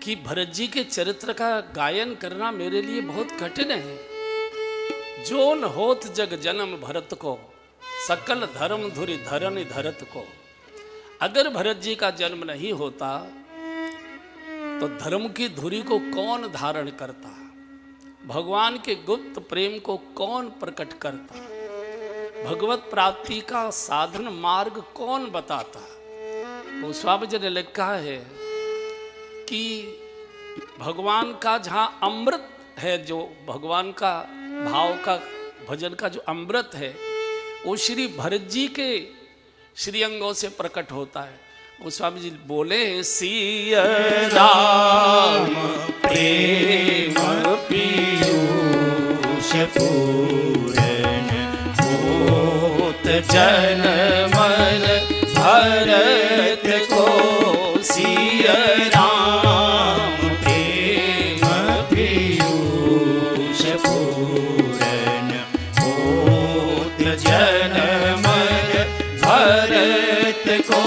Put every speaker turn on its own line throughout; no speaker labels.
कि भरत जी के चरित्र का गायन करना मेरे लिए बहुत कठिन है। जो न होत जग जन्म भरत को, सकल धर्म धुरि धरन धरत को। अगर भरत जी का जन्म नहीं होता तो धर्म की धुरी को कौन धारण करता, भगवान के गुप्त प्रेम को कौन प्रकट करता, भगवत प्राप्ति का साधन मार्ग कौन बताता। गोस्वामी जी ने लिखा है कि भगवान का जहाँ अमृत है, जो भगवान का भाव का भजन का जो अमृत है वो श्री भरत जी के श्री अंगों से प्रकट होता है। गोस्वामी जी बोले, सिया राम प्रेम पीयूष पूरन होत जन मन भरत को। सिया राम प्रेम पीयूष पूरन होत जन मन भरत को।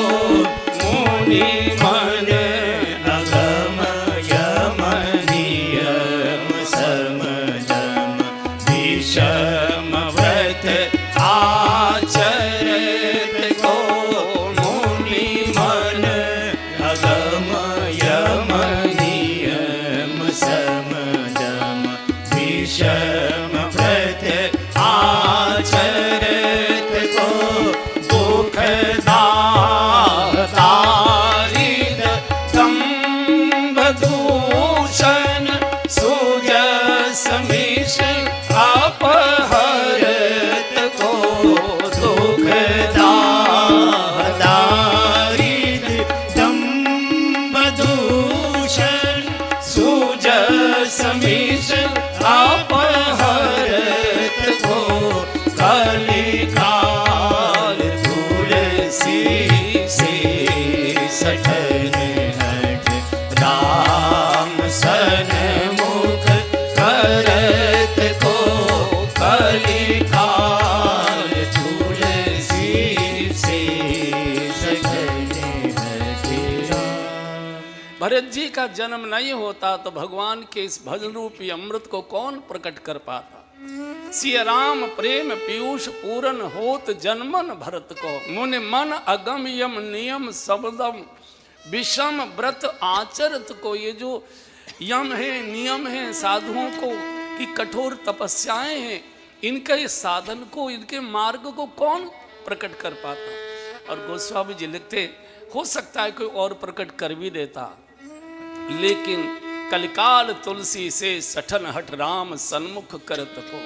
मुनि मन अगम यम नियम समदम विषम व्रत आचरत को। मुनि मन अगम यम नियम समदम विषम व्रत आचरत को। दुखदा अपहरत को। दुखदारिद दम्भ दूषण सुजस मिष अपहरत को। कलिकाल तुलसी से सठन हट राम सन्मुख करत को। कलिकाल तुलसी से सठन हट राम। भरत जी का जन्म नहीं होता तो भगवान के इस भजन रूपी अमृत को कौन प्रकट कर पाता। सिया राम प्रेम पीयूष पूरन होत जन्मन भरत को। मुनि मन अगम यम नियम सबदम विषम व्रत आचरत को। ये जो यम है, नियम है, साधुओं को की कठोर तपस्याएं हैं, इनके साधन को, इनके मार्ग को कौन प्रकट कर पाता। और गोस्वामी जी लिखते, हो सकता है कोई और प्रकट कर भी देता, लेकिन कलिकाल तुलसी से सठन हट राम सन्मुख करत को।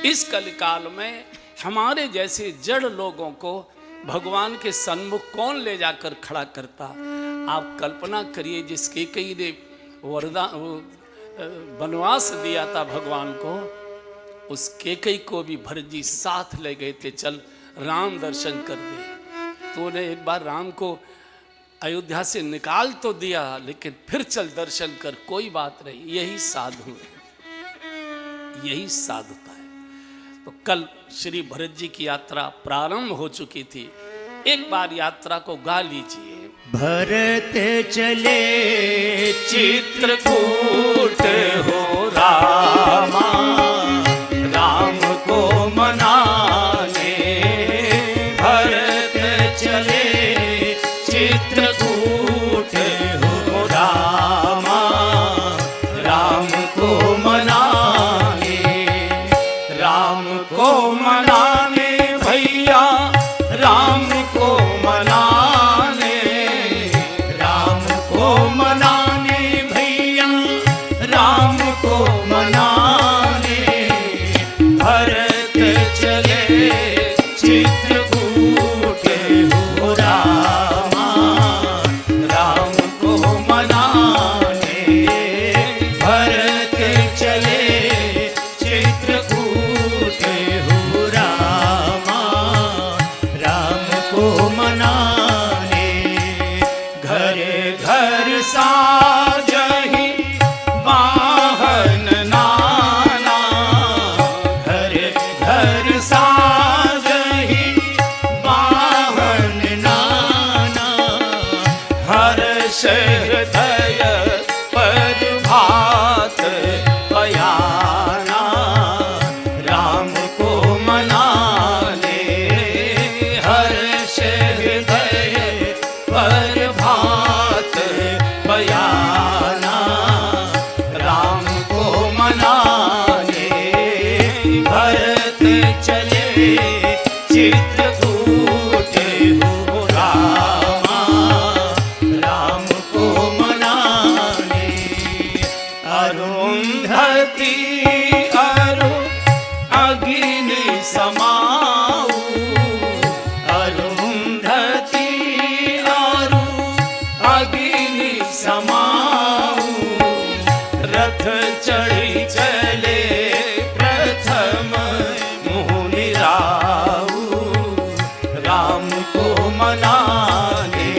इस कलिकाल में हमारे जैसे जड़ लोगों को भगवान के सन्मुख कौन ले जाकर खड़ा करता। आप कल्पना करिए, जिसके कई ने वरदान वनवास दिया था भगवान को, उस केकई को भी भरत जी साथ ले गए थे, चल राम दर्शन कर दे। तो उन्हें एक बार राम को अयोध्या से निकाल तो दिया, लेकिन फिर चल दर्शन कर, कोई बात नहीं। यही साधु है, यही साधुता है। तो कल श्री भरत जी की यात्रा प्रारंभ हो चुकी थी। एक बार यात्रा को गा लीजिए।
भरत चले
चित्रकूट हो रामा, राम को मनाने। भरत चले चित्रकूट हो रामा, राम को मनाने। राम को मनाने भैया, राम को मनाने। राम को मनाने भैया, राम को
बयाना, राम को मनाने भरत चले चित्रकूट हो रामा, राम को मनाने। अरुंधति अरु अग्नि समाऊ, अरुंधति अरु अग्नि समाऊ, रथ चढ़ी चले प्रथम मुनि राऊ, राम को मनाने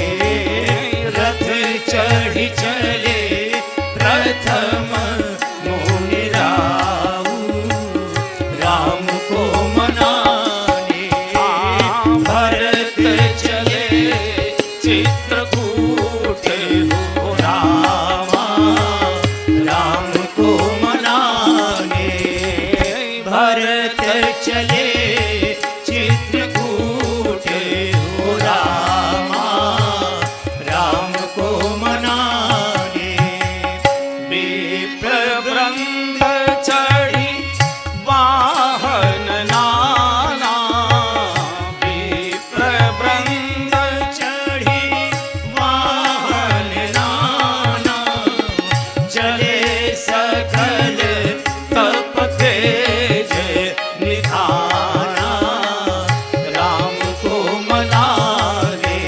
रथ चढ़ी चले प्रथम मुनि राऊ, राम को मनाने भरत चले चित्रकूट हो रामा, राम को मनाने भरत चले चित्रकूट हो रामा, राम को मनाने। विप्रवृंद चढ़ी वाहन नाना, विप्रवृंद चढ़ी वाहन नाना, चले सकल तप तेज निधाना, राम को मनाने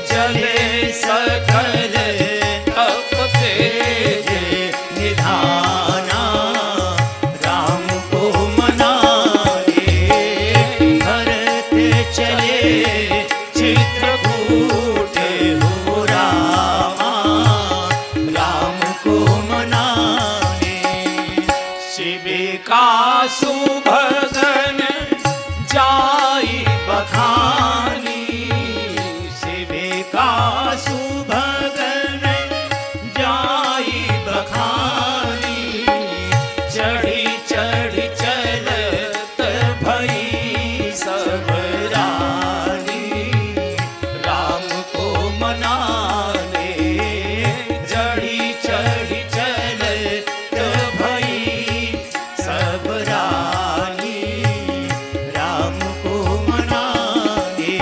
चले सकल तप तेज निधाना, राम को मनाने भरत चले चित्रकूट हो रामा, राम को मनाने। शिव का सुभगन जाई बखानी, शिव का सुभगन जाई बखानी, चढ़ी चढ़ी चलत भई सब रानी, राम को मनाने चढ़ी चढ़ी चलत भई सब रानी, राम को मनाने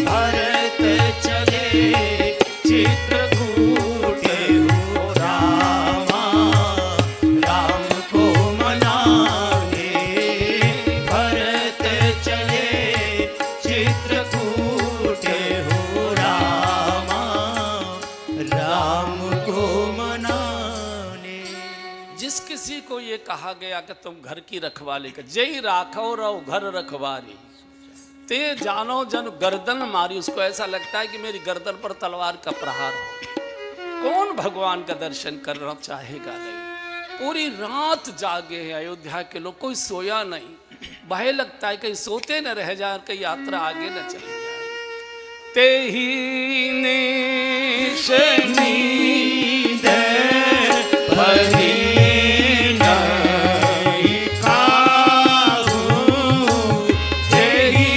भरत चले चित्रकूट हो रामा, राम को मनाने भरत चले चित्रकूट हो रामा, राम को मनाने।
जिस किसी को ये कहा गया कि तुम घर की रखवाली कर, जय राखो रहो घर रखवारी, ते जानो जन गर्दन मारी, उसको ऐसा लगता है कि मेरी गर्दन पर तलवार का प्रहार हो। कौन भगवान का दर्शन करना चाहेगा नहीं। पूरी रात जागे हैं अयोध्या के लोग, कोई सोया नहीं। भय लगता है कहीं सोते न रह जाए, कहीं यात्रा आगे न चली जाए। ते ही निश
नींद भरी नहीं काहू, तेरी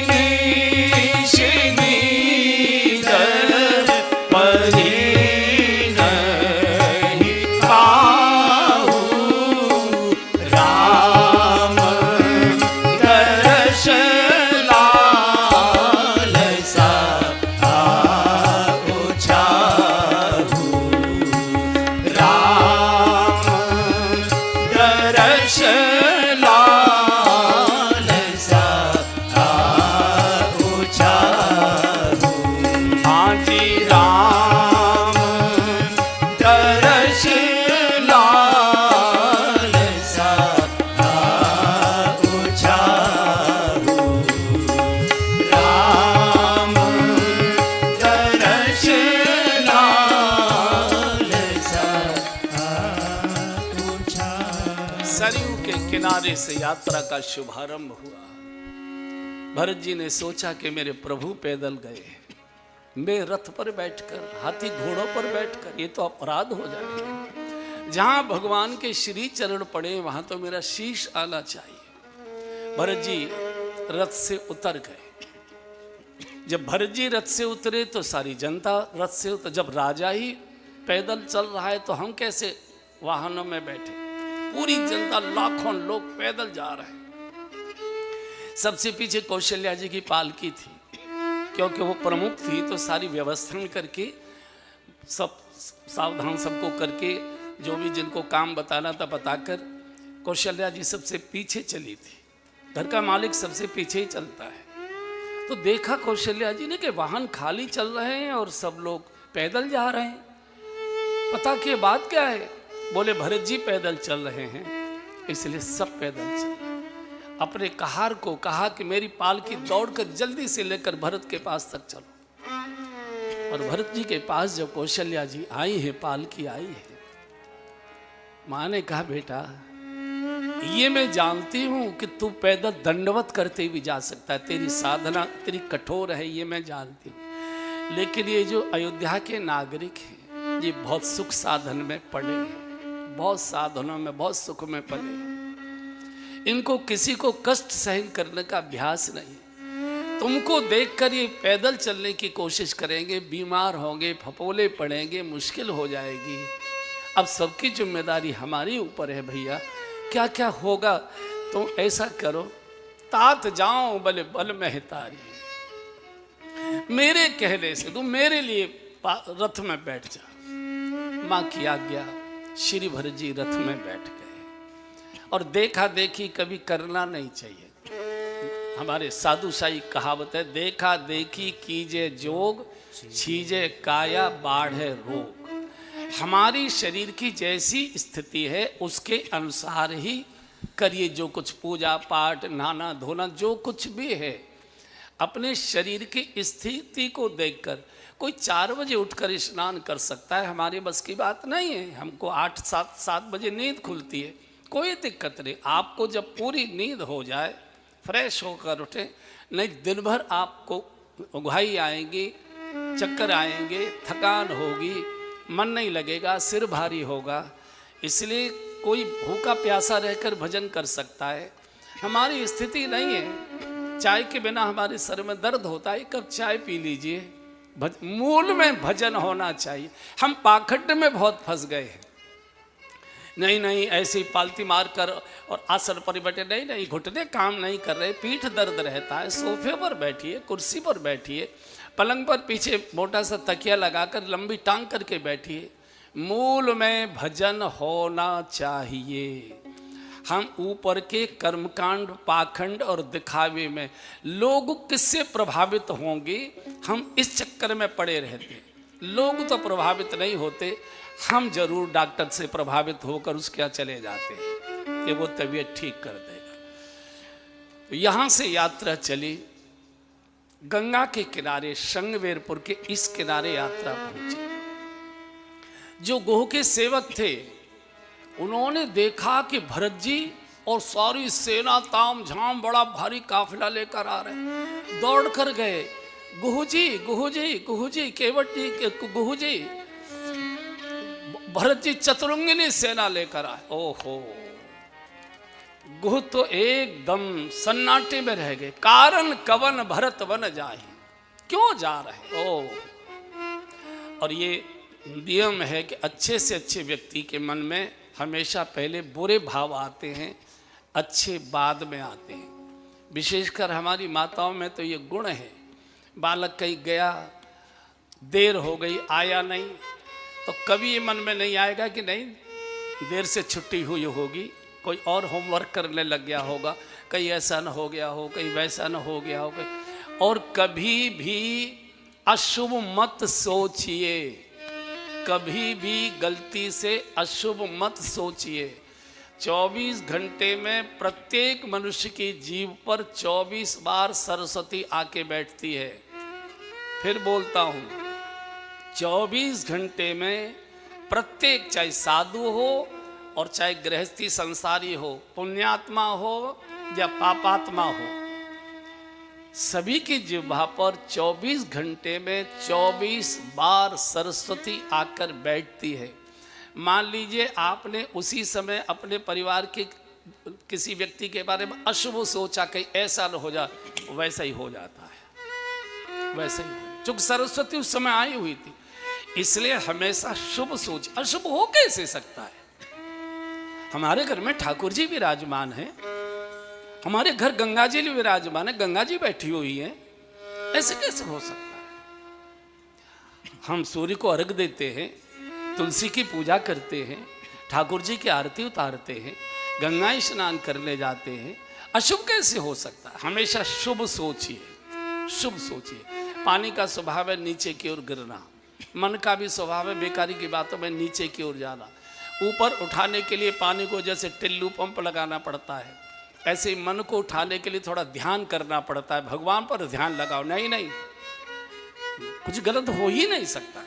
निश नींद भरी नहीं काहू, राम दर्श लालसा आगो चाहू, राम दर्श लालसा आगो चाहू, हाँ जी राम दर्श लालसा आगो चाहू, राम दर्श लालसा आगो चाहू।
सरयू के किनारे से यात्रा का शुभारंभ हुआ। भरत जी ने सोचा कि मेरे प्रभु पैदल गए, मैं रथ पर बैठकर, हाथी घोड़ों पर बैठकर, ये तो अपराध हो जाएगा। जहां भगवान के श्री चरण पड़े वहां तो मेरा शीश आना चाहिए। भरत जी रथ से उतर गए। जब भरत जी रथ से उतरे तो सारी जनता रथ से उतर, जब राजा ही पैदल चल रहा है तो हम कैसे वाहनों में बैठे? पूरी जनता, लाखों लोग पैदल जा रहे हैं। सबसे पीछे कौशल्या जी की पालकी थी, क्योंकि वो प्रमुख थी तो सारी व्यवस्था करके, सब सावधान सबको करके, जो भी जिनको काम बताना था बताकर कौशल्या जी सबसे पीछे चली थी। घर का मालिक सबसे पीछे ही चलता है। तो देखा कौशल्या जी ने कि वाहन खाली चल रहे हैं और सब लोग पैदल जा रहे हैं। पता कि बात क्या है? बोले भरत जी पैदल चल रहे हैं, इसलिए सब पैदल चल। अपने कहार को कहा कि मेरी पालकी दौड़कर जल्दी से लेकर भरत के पास तक चलो। और भरत जी के पास जब कौशल्या जी आई है, पालकी आई है, माँ ने कहा बेटा ये मैं जानती हूं कि तू पैदल दंडवत करते भी जा सकता है, तेरी साधना तेरी कठोर है, ये मैं जानती हूं, लेकिन ये जो अयोध्या के नागरिक हैं ये बहुत सुख साधन में पड़े हैं, बहुत साधनों में, बहुत सुख में पड़े हैं। इनको किसी को कष्ट सहन करने का अभ्यास नहीं। तुमको देखकर ये पैदल चलने की कोशिश करेंगे, बीमार होंगे, फपोले पड़ेंगे, मुश्किल हो जाएगी। अब सबकी जिम्मेदारी हमारी ऊपर है भैया, क्या क्या होगा तुम ऐसा करो, तात जाओ बल बल महतारी, मेरे कहने से तुम मेरे लिए रथ में बैठ जा। माँ की आज्ञा, श्री भरत जी रथ में बैठ गए। और देखा देखी कभी करना नहीं चाहिए। हमारे साधु शाही कहावत है, देखा देखी कीजे जोग, छीजे काया बाढ़े रोग। हमारी शरीर की जैसी स्थिति है उसके अनुसार ही करिए, जो कुछ पूजा पाठ, नहाना धोना, जो कुछ भी है अपने शरीर की स्थिति को देखकर। कोई 4 बजे उठकर स्नान कर सकता है, हमारे बस की बात नहीं है। हमको 8-7 बजे नींद खुलती है, कोई दिक्कत नहीं। आपको जब पूरी नींद हो जाए, फ्रेश होकर उठे, नहीं दिन भर आपको उघाई आएंगी, चक्कर आएंगे, थकान होगी, मन नहीं लगेगा, सिर भारी होगा। इसलिए कोई भूखा प्यासा रहकर भजन कर सकता है। हमारी स्थिति नहीं है, चाय के बिना हमारे सर में दर्द होता है, 1 कप चाय पी लीजिए। मूल में भजन होना चाहिए। हम पाखंड में बहुत फंस गए हैं। नहीं ऐसे ही पालती मार कर और आसन पर बैठे, नहीं घुटने काम नहीं कर रहे, पीठ दर्द रहता है, सोफे पर बैठिए, कुर्सी पर बैठिए, पलंग पर पीछे मोटा सा तकिया लगाकर लंबी टांग करके बैठिए। मूल में भजन होना चाहिए। हम ऊपर के कर्मकांड, पाखंड और दिखावे में लोग किससे प्रभावित होंगे, हम इस चक्कर में पड़े रहते। लोग तो प्रभावित नहीं होते, हम जरूर डॉक्टर से प्रभावित होकर उसके यहाँ चले जाते हैं कि वो तबीयत ठीक कर देगा। तो यहाँ से यात्रा चली, गंगा के किनारे, शंगवेरपुर के इस किनारे यात्रा पहुंची। जो गोह के सेवक थे उन्होंने देखा कि भरत जी और सारी सेना ताम झाम बड़ा भारी काफिला लेकर आ रहे। दौड़ कर गए, गुहू जी केवट जी, गुहू जी, भरत जी चतुरंगिनी सेना लेकर आए। ओहो, गुह तो एकदम सन्नाटे में रह गए। कारण कवन भरत वन जाए, क्यों जा रहे? ओ, और ये नियम है कि अच्छे से अच्छे व्यक्ति के मन में हमेशा पहले बुरे भाव आते हैं, अच्छे बाद में आते हैं। विशेषकर हमारी माताओं में तो ये गुण है। बालक कहीं गया, देर हो गई, आया नहीं, तो कभी ये मन में नहीं आएगा कि नहीं देर से छुट्टी हुई होगी, कोई और होमवर्क करने लग गया होगा, कहीं ऐसा न हो गया हो, कहीं वैसा न हो गया हो। और कभी भी अशुभ मत सोचिए, कभी भी गलती से अशुभ मत सोचिए। 24 घंटे में प्रत्येक मनुष्य की जीभ पर 24 बार सरस्वती आके बैठती है। फिर बोलता हूँ, 24 घंटे में प्रत्येक, चाहे साधु हो और चाहे गृहस्थी संसारी हो, पुण्यात्मा हो या पापात्मा हो, सभी की जिह्वा पर 24 घंटे में 24 बार सरस्वती आकर बैठती है। मान लीजिए आपने उसी समय अपने परिवार के किसी व्यक्ति के बारे में अशुभ सोचा, कहीं ऐसा न हो जाए, वैसा ही हो जाता है। वैसे ही चूंकि सरस्वती उस समय आई हुई थी, इसलिए हमेशा शुभ सोच। अशुभ हो कैसे सकता है? हमारे घर में ठाकुर जी विराजमान है, हमारे घर गंगा जी विराजमान है, गंगा जी बैठी हुई है, ऐसे कैसे हो सकता है? हम सूर्य को अर्घ देते हैं, तुलसी की पूजा करते हैं, ठाकुर जी की आरती उतारते हैं, गंगा स्नान करने जाते हैं, अशुभ कैसे हो सकता है? हमेशा शुभ सोचिए, शुभ सोचिए। पानी का स्वभाव है नीचे की ओर गिरना, मन का भी स्वभाव है बेकारी की बातों में नीचे की ओर जाना। ऊपर उठाने के लिए पानी को जैसे टिल्लू पंप लगाना पड़ता है, ऐसे ही मन को उठाने के लिए थोड़ा ध्यान करना पड़ता है। भगवान पर ध्यान लगाओ, नहीं नहीं कुछ गलत हो ही नहीं सकता।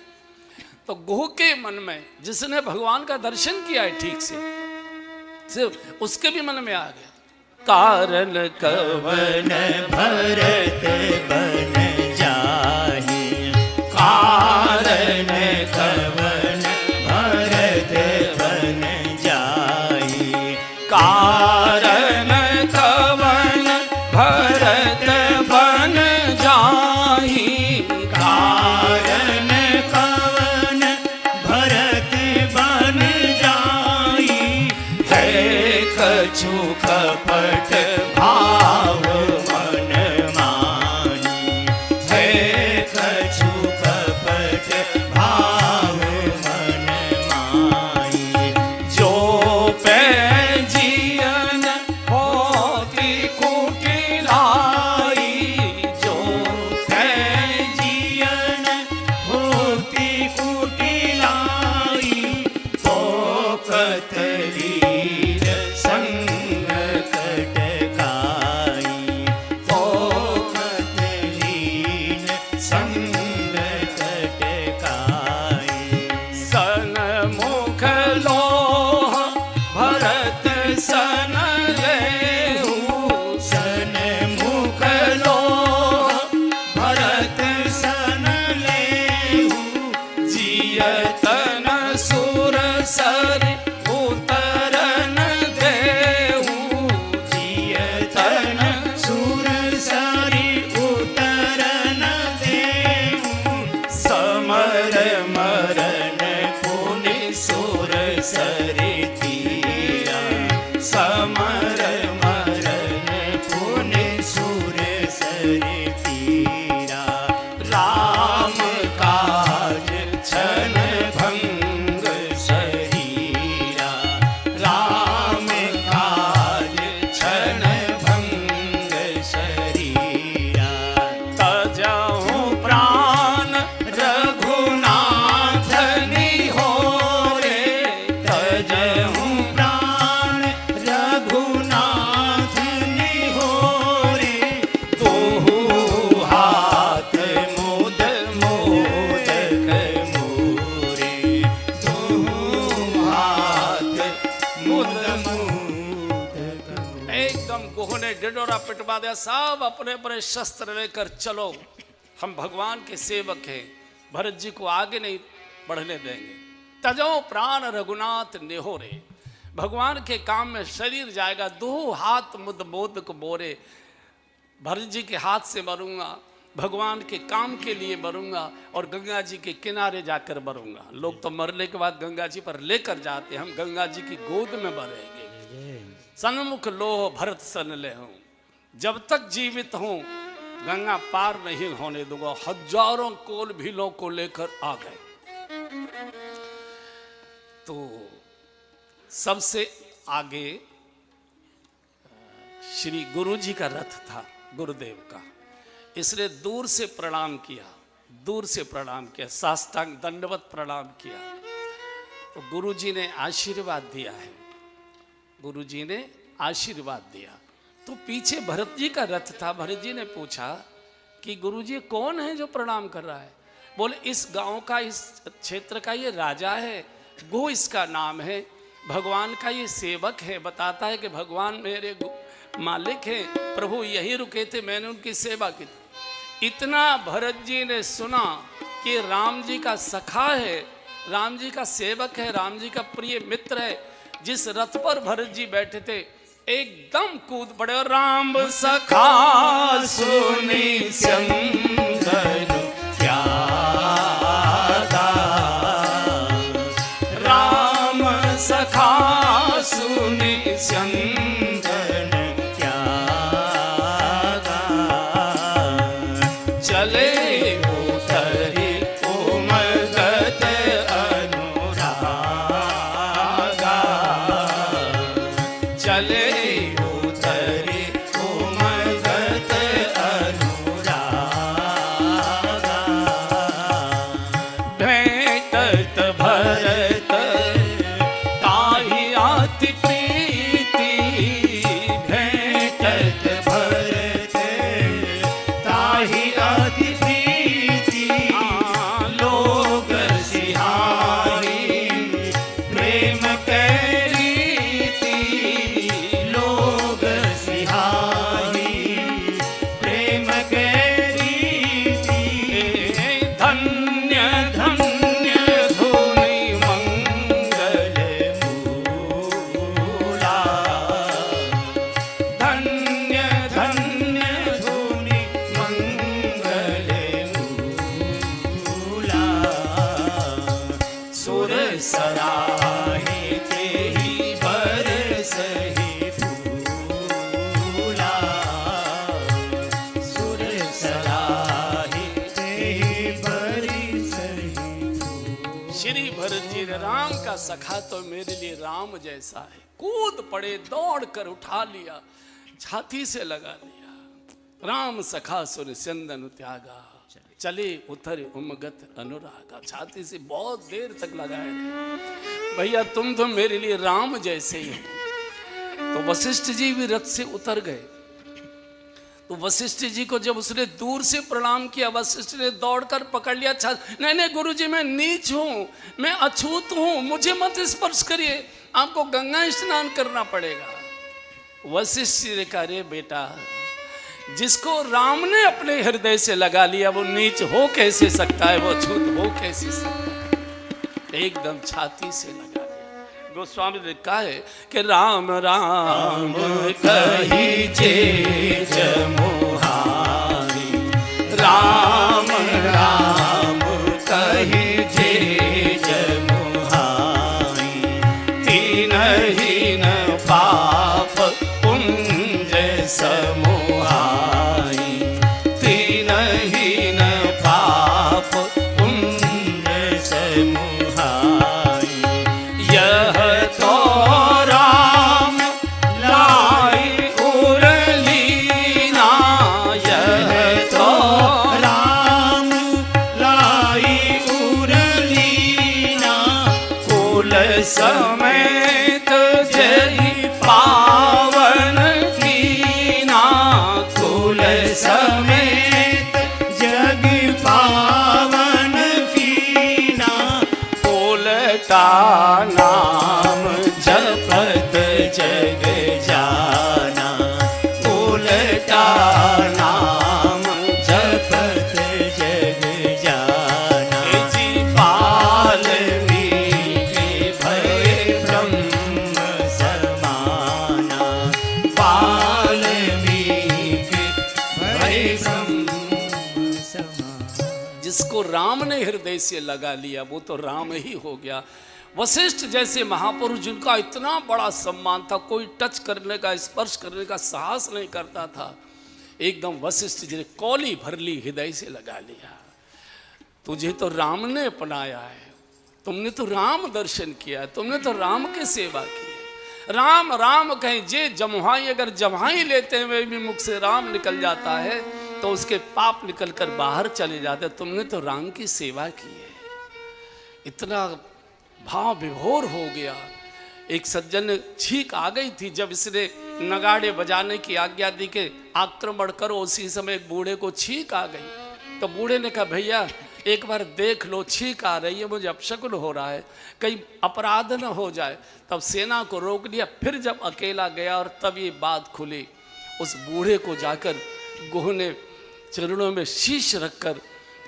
तो गोह के मन में जिसने भगवान का दर्शन किया है ठीक से, सिर्फ उसके भी मन में आ गया कारण
कवन भरत बन जाहि, कारण कवन भरत बन जाहि,
कारण कवन भरत बन जाहि,
कारण कवन भरत बन जाहि, है कछु कपट भाव मन मानी, है कछु कपट भाव मन मानी,
जो पे जियन होती कुटिलाई,
जो है जियन होती कुटिलाई, तो कतलीर संग कटकाई, तो कतलीर संग कटकाई,
सनमुख लोह भरत सन लेहु,
सनमुख लोह भरत सन लेहु,
जियतन सुर सर उतरन देहु,
जियतन सुर सरि उतरन देहु,
समर
मरण पुनि सुर सरि तीरा, समर मरण पुनि सुर सरि तीरा, राम काज छन भंग शरीरा, राम काज छन भंग शरीरा,
तजहु प्राण
रघुनाथ निहोरे, तजहु प्राण रघुनाथ निहोरे, तुहु हाथ मुद मोदक मोरे, तुहु हाथ मुद मोदक मोरे।
एकदम गोह ने डिडोरा पिटवा दिया, सब अपने अपने शस्त्र लेकर चलो, हम भगवान के सेवक हैं, भरत जी को आगे नहीं बढ़ने देंगे। तजो प्राण रघुनाथ निहोरे, भगवान के काम में शरीर जाएगा, दो हाथ मुद मोदक मोरे, भरत जी के हाथ से मरूंगा, भगवान के काम के लिए मरूंगा और गंगा जी के किनारे जाकर मरूंगा। लोग तो मरने के बाद गंगा जी पर लेकर जाते, हम गंगा जी की गोद में मरेंगे। सन्मुख लोह भरत सन ले हूं, जब तक जीवित हूं गंगा पार नहीं होने दूंगा। हजारों कोल भीलों को लेकर आ गए। तो सबसे आगे श्री गुरु जी का रथ था, गुरुदेव का, इसलिए दूर से प्रणाम किया, दूर से प्रणाम किया, साष्टांग दंडवत प्रणाम किया। तो गुरु जी ने आशीर्वाद दिया है, गुरु जी ने आशीर्वाद दिया। तो पीछे भरत जी का रथ था। भरत जी ने पूछा कि गुरु जी कौन है जो प्रणाम कर रहा है? बोले इस गांव का, इस क्षेत्र का ये राजा है, गो इसका नाम है, भगवान का ये सेवक है, बताता है कि भगवान मेरे मालिक हैं, प्रभु यही रुके थे, मैंने उनकी सेवा की। इतना भरत जी ने सुना कि राम जी का सखा है, राम जी का सेवक है, राम जी का प्रिय मित्र है। जिस रथ पर भरत जी बैठे थे एकदम कूद पड़े और राम सखा सुनी संग
तनु त्यागा। राम सखा सुनि चंदन त्यागा। चले उतरे उमगत अनुरागा। चले उतरे उमगत अनुरागा। भेटत भरत ताहि अति प्रीति। भेटत भरत ताहि अति प्रीति। लोग सिहारी प्रेम के रीति। लोग सिहारी प्रेम के रीति। धन्य धन्य धुनि मंगल मूला। धन्य धन्य धुनि मंगल मूला। सुर सराहे तेहि बरसहि फूला। सुर सराहे तेहि बरसहि फूला।
श्री भरत जी ने राम का सखा तो मेरे लिए राम जैसा है। कूद पड़े, दौड़ कर उठा लिया, छाती से लगा लिया। राम सखा सुन चंदन त्यागा। चले उतर उमगत अनुरागा। छाती से बहुत देर तक लगाए रहे। भैया तुम तो मेरे लिए राम जैसे ही हो। तो वशिष्ठ जी भी रथ से उतर गए। तो वशिष्ठ जी को जब उसने दूर से प्रणाम किया, वशिष्ठ ने दौड़कर पकड़ लिया। नहीं नहीं गुरुजी, मैं नीच हूँ, मैं अछूत हूँ, मुझे मत स्पर्श करिए, आपको गंगा स्नान करना पड़ेगा। वशिष्ठ जी ने कहा, रे बेटा, जिसको राम ने अपने हृदय से लगा लिया वो नीच हो कैसे सकता है, वो अछूत हो कैसे सकता है। एकदम छाती से लगा लिया। गोस्वामी ने कहा है कि राम राम
कही जे जमुहारी। राम राम कही जे जमुहारी। तीनहीन पाप पुंज समुहाई। तीनहीन पाप पुंज समुहाई। यह तो राम लाई उरलीना। यह तो राम लाई उरलीना। कुल समेत जय पावन कीना। कुल समेत जग पावन कीना। बोलता नाम जपत जग जाना। बोलता नाम जपत जग जाना। जी वाल्मीकि भय ब्रह्म समाना। वाल्मीकि भय ब्रह्म समाना।
जिसको राम ने हृदय से लगा लिया वो तो राम ही हो गया। वशिष्ठ जैसे महापुरुष जिनका इतना बड़ा सम्मान था, कोई टच करने का, स्पर्श करने का साहस नहीं करता था, एकदम वशिष्ठ जी ने कौली भर ली, हृदय से लगा लिया। तुझे तो राम ने अपनाया है, तुमने तो राम दर्शन किया है, तुमने तो राम की सेवा की है। राम राम कहें जे जमुहाई, अगर जमुहाई लेते हुए भी मुख से राम निकल जाता है तो उसके पाप निकल कर बाहर चले जाते। तुमने तो राम की सेवा की है। इतना भाव विभोर हो गया। एक सज्जन छींक आ गई थी जब इसने नगाड़े बजाने की आज्ञा दी कि आक्रमण करो। उसी समय एक बूढ़े को छींक आ गई। तो बूढ़े ने कहा, भैया एक बार देख लो, छींक आ रही है, मुझे अपशकुन हो रहा है, कहीं अपराध न हो जाए। तब सेना को रोक लिया। फिर जब अकेला गया और तब ये बात खुली, उस बूढ़े को जाकर गुह ने चरणों में शीश रखकर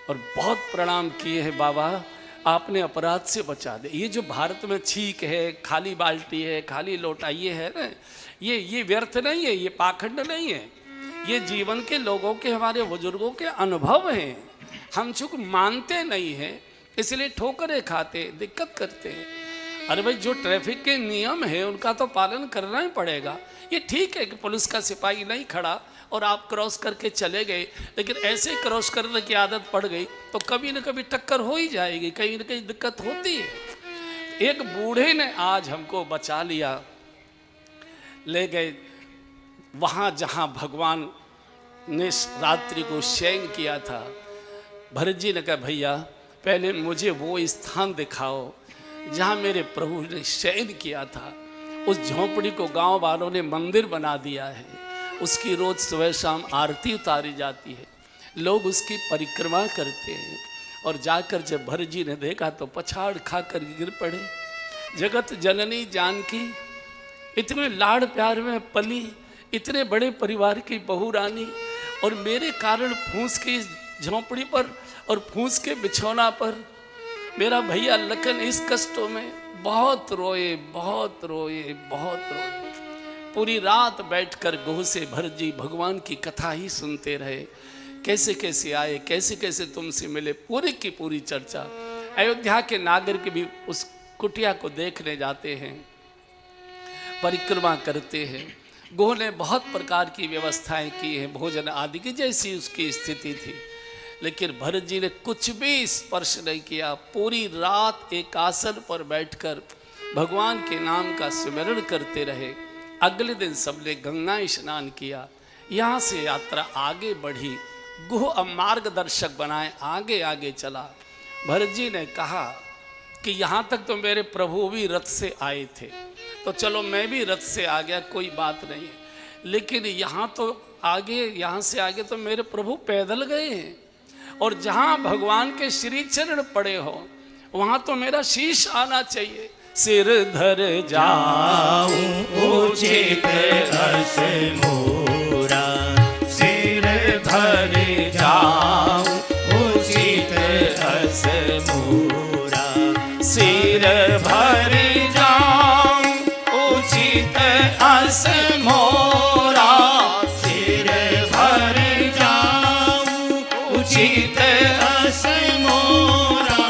और बहुत प्रणाम किए हैं, बाबा आपने अपराध से बचा दे। ये जो भारत में छींक है, खाली बाल्टी है, खाली लोटा, ये है ना, ये व्यर्थ नहीं है, ये पाखंड नहीं है, ये जीवन के लोगों के, हमारे बुजुर्गों के अनुभव हैं। हम चूंकि मानते नहीं हैं इसलिए ठोकरें खाते, दिक्कत करते हैं। अरे भाई, जो ट्रैफिक के नियम है उनका तो पालन करना ही पड़ेगा। ये ठीक है कि पुलिस का सिपाही नहीं खड़ा और आप क्रॉस करके चले गए, लेकिन ऐसे क्रॉस करने की आदत पड़ गई तो कभी न कभी टक्कर हो ही जाएगी, कहीं न कहीं दिक्कत होती है। एक बूढ़े ने आज हमको बचा लिया, ले गए वहाँ जहाँ भगवान ने रात्रि को शयन किया था। भरत जी ने कहा, भैया पहले मुझे वो स्थान दिखाओ जहाँ मेरे प्रभु ने शयन किया था। उस झोंपड़ी को गांव वालों ने मंदिर बना दिया है, उसकी रोज सुबह शाम आरती उतारी जाती है, लोग उसकी परिक्रमा करते हैं। और जाकर जब भरत जी ने देखा तो पछाड़ खाकर गिर पड़े। जगत जननी जानकी, इतने लाड़ प्यार में पली, इतने बड़े परिवार की बहू रानी, और मेरे कारण फूस की झोंपड़ी पर और फूस के बिछौना पर मेरा भैया लखन इस कष्टों में बहुत रोए, बहुत रोए, बहुत रोए। पूरी रात बैठकर गोह से भरत जी भगवान की कथा ही सुनते रहे, कैसे कैसे आए, कैसे कैसे तुमसे मिले, पूरी की पूरी चर्चा। अयोध्या के नागरिक भी उस कुटिया को देखने जाते हैं, परिक्रमा करते हैं। गोह ने बहुत प्रकार की व्यवस्थाएं की हैं, भोजन आदि की जैसी उसकी स्थिति थी, लेकिन भरत जी ने कुछ भी स्पर्श नहीं किया। पूरी रात एक आसन पर बैठकर भगवान के नाम का स्मरण करते रहे। अगले दिन सबने गंगा स्नान किया। यहाँ से यात्रा आगे बढ़ी। गोह अब मार्गदर्शक बनाए, आगे आगे चला। भरत जी ने कहा कि यहाँ तक तो मेरे प्रभु भी रथ से आए थे, तो चलो मैं भी रथ से आ गया, कोई बात नहीं है। लेकिन यहाँ तो आगे, यहाँ से आगे तो मेरे प्रभु पैदल गए हैं, और जहाँ भगवान के श्री चरण पड़े हो वहाँ तो मेरा शीश आना चाहिए। सिर धर जाऊं
उचित अस मोरा, सिर धर जाऊं उचित अस मोरा, सिर भर जाऊं उचित अस मोरा, सिर भर जाऊं उचित अस मोरा,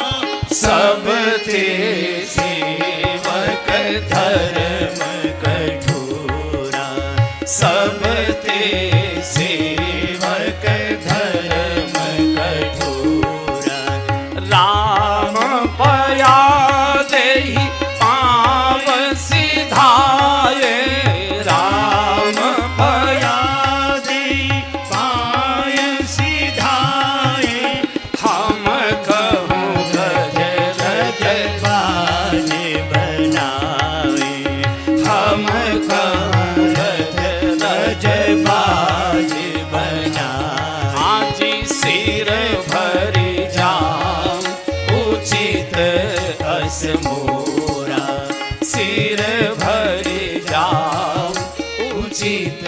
सब ते सेवक धर्म कठोरा, सब ते सेवक धर्म कठोरा,
राम पया देहि पाव सिधाए,
राम पया देहि पाय सिधाए,
हम कहूँ
गज रज बाज बनाए, हम कहूँ गज रज बाज बनाए,
आजी सिर भरी
जाऊं उचित अस मोरा, सिर भरी जाऊं उचित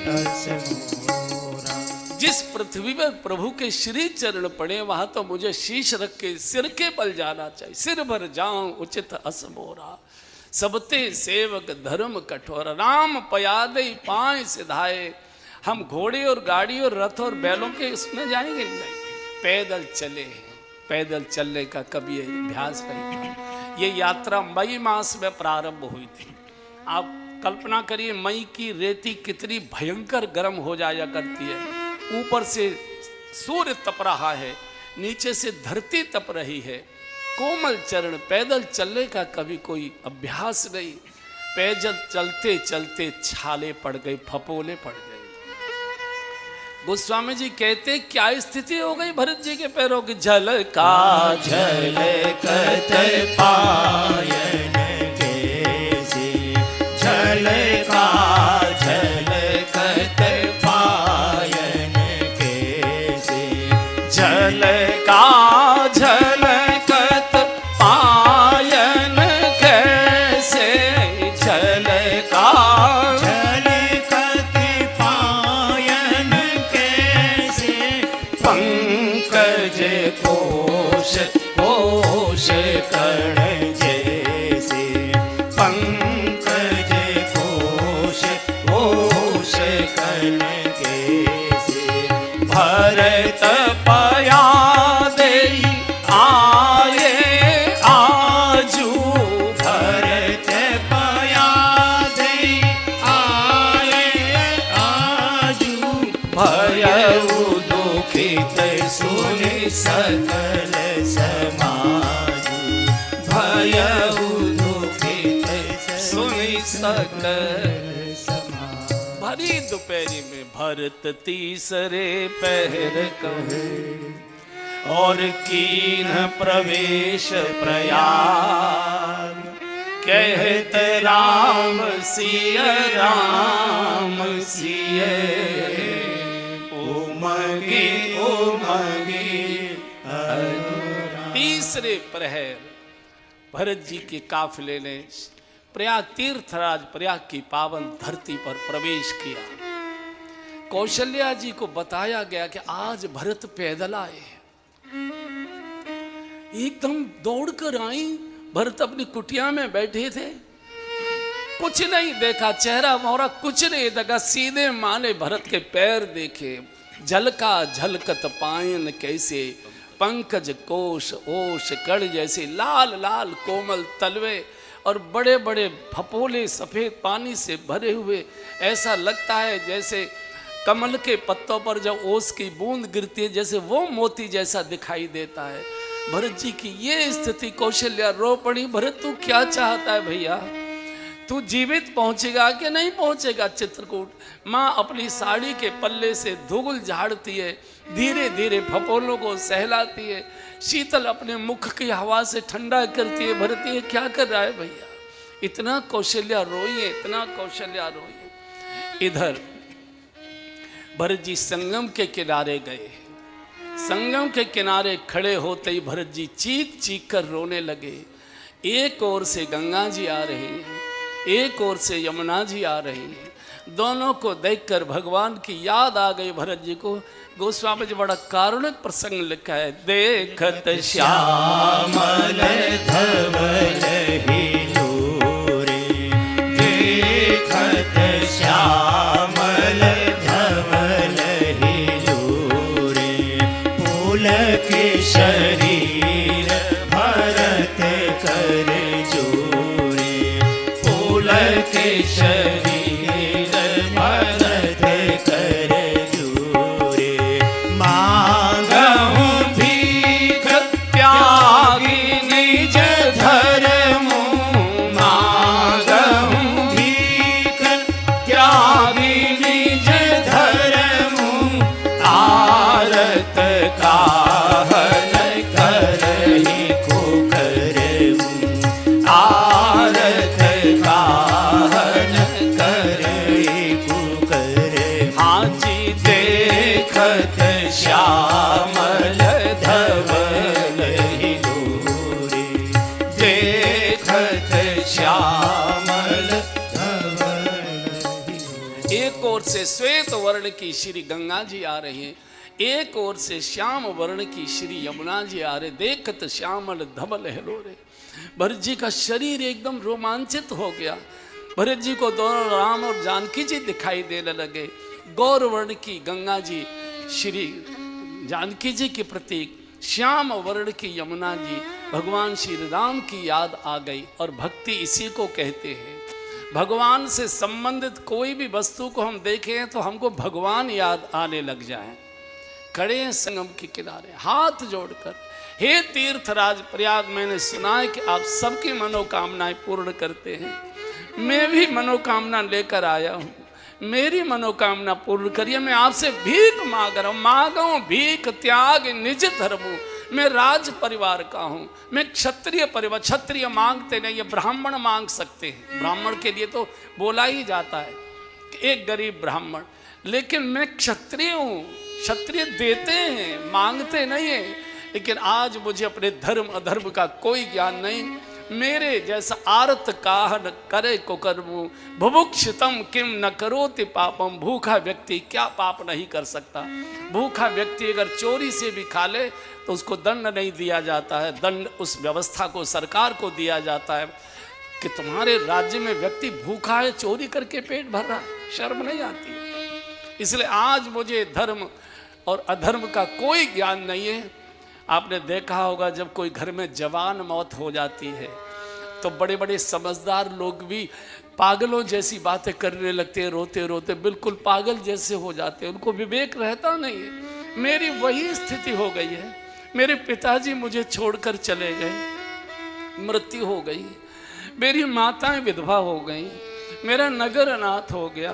अस मोरा।
जिस पृथ्वी पर प्रभु के श्री चरण पड़े वहां तो मुझे शीश रख के सिर के बल जाना चाहिए। सिर भर जाऊं उचित अस मोरा, सबते सेवक धर्म कठोर, राम पयादे पाए सिधाए। हम घोड़े और गाड़ी और रथ और बैलों के इसमें जाएंगे नहीं, पैदल चले हैं। पैदल चलने का कभी अभ्यास नहीं था। ये यात्रा मई मास में प्रारंभ हुई थी। आप कल्पना करिए, मई की रेती कितनी भयंकर गर्म हो जाया करती है। ऊपर से सूर्य तप रहा है, नीचे से धरती तप रही है। कोमल चरण, पैदल चलने का कभी कोई अभ्यास नहीं। पैदल चलते चलते छाले पड़ गए, फपोले पड़ गए। गोस्वामी जी कहते क्या स्थिति हो गई भरत जी के पैरों की? झल का
झलकत पायन कैसे, झलका झलकत पायन कैसे,
झलका झलकत पायन कैसे, झलका
झलकत पायन कैसे, पंकज कोश कोश कण
कर भरी दोपहरी में भरत तीसरे पहर कहे
और कीन प्रवेश प्रयाग कहत राम सिय राम सिय उमगी उमगी
तीसरे प्रहर भरत जी के काफिले ने प्रयाग तीर्थराज प्रयाग की पावन धरती पर प्रवेश किया। कौशल्या जी को बताया गया कि आज भरत पैदल आए, एकदम दौड़कर आई। भरत अपनी कुटिया में बैठे थे, कुछ नहीं देखा, चेहरा मोहरा कुछ नहीं देखा, सीधे माने भरत के पैर देखे। झलका झलकत पायन कैसे पंकज कोश ओश कड़ जैसे लाल लाल कोमल तलवे और बड़े बड़े फपोले सफ़ेद पानी से भरे हुए। ऐसा लगता है जैसे कमल के पत्तों पर जब ओस की बूंद गिरती है जैसे वो मोती जैसा दिखाई देता है। भरत जी की ये स्थिति, कौशल्या रो पड़ी। भरत तू क्या चाहता है भैया, तू जीवित पहुंचेगा कि नहीं पहुंचेगा चित्रकूट? माँ अपनी साड़ी के पल्ले से धुगुल झाड़ती है, धीरे धीरे फपोलों को सहलाती है, शीतल अपने मुख की हवा से ठंडा करती है। भरत ये क्या कर रहा है भैया? इतना कौशल्या रोई है, इतना कौशल्या रोई है। इधर भरत जी संगम के किनारे गए। संगम के किनारे खड़े होते ही भरत जी चीख चीख कर रोने लगे। एक ओर से गंगा जी आ रही हैं, एक ओर से यमुना जी आ रही हैं। दोनों को देखकर भगवान की याद आ गई भरत जी को। गोस्वामी जी बड़ा कारुणिक प्रसंग लिखा है। देखत
श्यामल धवल हिलोरे, देखत श्यामल धवल हिलोरे, पुलक शरीर भरत कर जोरे, पुलक शरीर भरत कर जोरे, मांगहु भीख त्यागी निज धर्म, मांगहु भीख त्यागी निज धर्म, आरत काहन करहि को करऊं, आरत काहन करहि को करऊं। हाजी देखत श्यामल धवल हिलोरे, देखत श्यामल धवल हिलोरे।
एक ओर से श्वेत वर्ण की श्री गंगा जी आ रही है, एक ओर से श्याम वर्ण की श्री यमुना जी आ रहे। देखत श्यामल धवल हिलोरे। भरत जी का शरीर एकदम रोमांचित हो गया। भरत जी को दोनों राम और जानकी जी दिखाई देने लगे। गौर वर्ण की गंगा जी श्री जानकी जी के प्रतीक, श्याम वर्ण की यमुना जी भगवान श्री राम की याद आ गई। और भक्ति इसी को कहते हैं। भगवान से संबंधित कोई भी वस्तु को हम देखें तो हमको भगवान याद आने लग जाए। खड़े हैं संगम के किनारे हाथ जोड़कर, हे तीर्थराज प्रयाग, मैंने सुना है कि आप सबकी मनोकामनाएं पूर्ण करते हैं। मैं भी मनोकामना लेकर आया हूँ, मेरी मनोकामना पूर्ण करिए। मैं आपसे भीख मांग रहा हूँ, मांगो भीख त्याग निज धर्म। मैं राज परिवार का हूँ, मैं क्षत्रिय परिवार। क्षत्रिय मांगते नहीं, ये ब्राह्मण मांग सकते हैं। ब्राह्मण के लिए तो बोला ही जाता है कि एक गरीब ब्राह्मण, लेकिन मैं क्षत्रिय हूँ। क्षत्रिय देते हैं, मांगते नहीं है। लेकिन आज मुझे अपने धर्म अधर्म का कोई ज्ञान नहीं। मेरे जैसा आरत काहन करे को कर्मु, बुभुक्षितम किम न करोति पापम। भूखा व्यक्ति क्या पाप नहीं कर सकता। भूखा व्यक्ति अगर चोरी से भी खा ले तो उसको दंड नहीं दिया जाता है। दंड उस व्यवस्था को, सरकार को दिया जाता है कि तुम्हारे राज्य में व्यक्ति भूखा है, चोरी करके पेट भर रहा है, शर्म नहीं आती। इसलिए आज मुझे धर्म और अधर्म का कोई ज्ञान नहीं है। आपने देखा होगा जब कोई घर में जवान मौत हो जाती है तो बड़े बड़े समझदार लोग भी पागलों जैसी बातें करने लगते हैं, रोते रोते बिल्कुल पागल जैसे हो जाते हैं। उनको विवेक रहता नहीं है। मेरी वही स्थिति हो गई है। मेरे पिताजी मुझे छोड़कर चले गए, मृत्यु हो गई। मेरी माताएं विधवा हो गई। मेरा नगर अनाथ हो गया।